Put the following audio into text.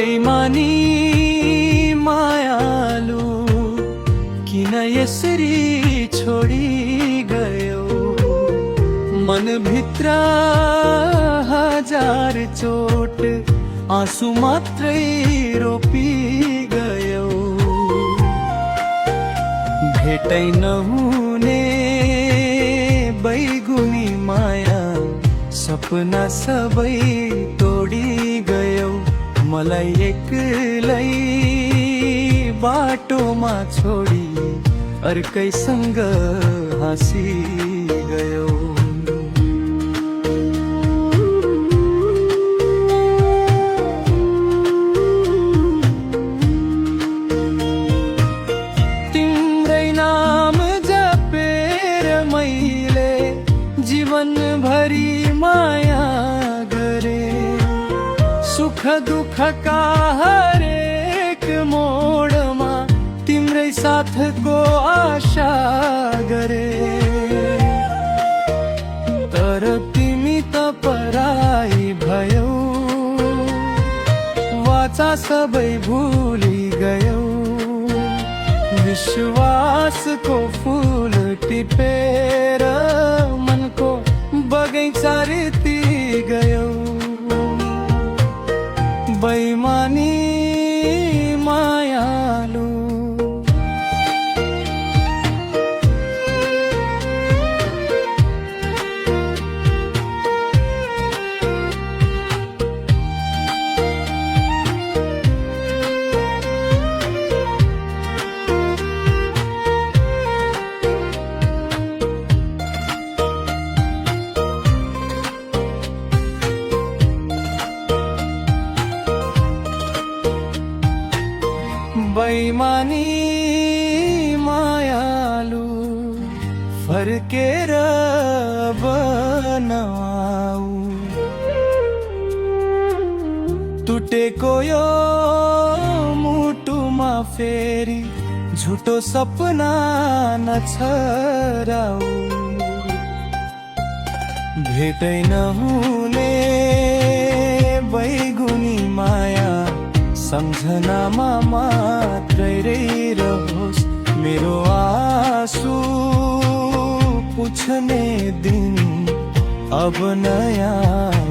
बैमानी मायालु किन यसरी छोडी गयो, मनभित्र हजार चोट आँसु मात्रै रोपी गयो। भेटै नहुने बैगुनी माया सपना सबै तोडी गयो। मलाई एक्लै बाटोमा छोडी अर्कैसँग हाँसी गयो। तिम्रै नाम जपेर मैले जीवनभरि माया गरे, सुख दुःखका हरेक मोडमा तिम्रै साथको आशा गरे। तर तिमी त पराई भयौ, वाचा सबै भुली गयौ। विश्वासको फूल टिपेर मनको बगैँचा रेती गयौ। बैमानी मायालु बैमानी मायालु फर्केर बनाऊ। टुटेको यो मुटुमा फेरि झुटो सपना नछराऊ। भेटै नहुने बैगुनी माया सम्झनामा मात्रै रहोस्। मेरो आँसु पुछ्ने दिन अब नयाँ